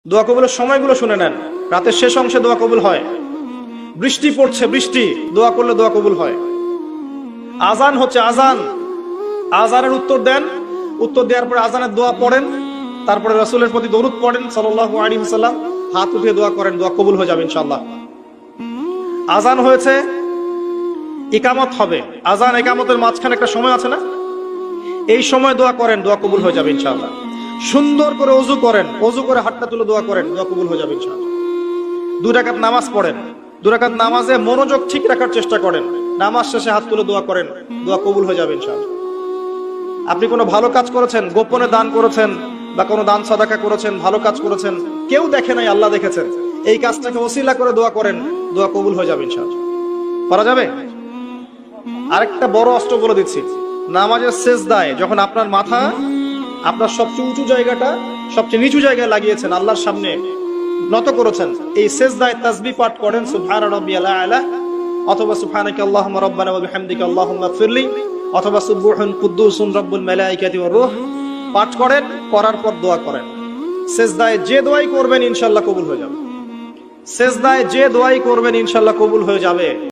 দোয়া কবুলের সময়গুলো শুনে নেন। রাতের শেষ অংশে দোয়া কবুল হয়। বৃষ্টি পড়ছে, বৃষ্টি, দোয়া করলে দোয়া কবুল হয়। আজান হচ্ছে, আজান, আজানের উত্তর দেন, উত্তর দেওয়ার পরে আজানের দোয়া পড়েন, তারপরে রাসূলের প্রতি দরুদ পড়েন সাল্লাল্লাহু আলাইহি ওয়াসাল্লাম, হাত উঠিয়ে দোয়া করেন, দোয়া কবুল হয়ে যাবে ইনশাআল্লাহ। আজান হয়েছে, ইকামত হবে। আজান ইকামতের মাঝখানে একটা সময় আছে না, এই সময় দোয়া করেন, দোয়া কবুল হয়ে যাবে ইনশাআল্লাহ। সুন্দর করে ওযু করেন, ওযু করে হাতটা তুলে দোয়া করেন, দোয়া কবুল হয়ে যাবে ইনশাআল্লাহ। 2 রাকাত নামাজ পড়েন, 2 রাকাত নামাজে মনোযোগ ঠিক রাখার চেষ্টা করেন, নামাজ শেষে হাত তুলে দোয়া করেন, দোয়া কবুল হয়ে যাবে ইনশাআল্লাহ। আপনি কোনো ভালো কাজ করেছেন, গোপনে দান করেছেন বা কোনো দান সাদাকা করেছেন, ভালো কাজ করেছেন, কেউ দেখে নাই, আল্লাহ দেখেছেন, এই কাজটাকে ওসিলা করে দোয়া করেন, দোয়া কবুল হয়ে যাবে ইনশাআল্লাহ। করা যাবে? আরেকটা বড় অস্ত্র বলে দিচ্ছি, নামাজের সেজদায় যখন আপনার মাথা আপনার সবচেয়ে উঁচু জায়গাটা সবচেয়ে নিচু জায়গায় লাগিয়েছেন, আল্লাহর সামনে নত করেছেন, এই সেজদায় তাসবিহ পাঠ করেন সুবহান রাব্বিয়াল আ'লা অথবা সুবহানাকা আল্লাহুম্মা রাব্বানা ওয়া বিহামদিকা আল্লাহুম্মা ইগফিরলি অথবা সুবহান কুদ্দুসুন রাব্বুল মালায়েকাতি ওয়ার রূহ পাঠ করেন। করার পর দোয়া করেন। সেজদায় যে দোয়াই করবেন ইনশাআল্লাহ কবুল হয়ে যাবে। সেজদায় যে দোয়াই করবেন ইনশাআল্লাহ কবুল হয়ে যাবে।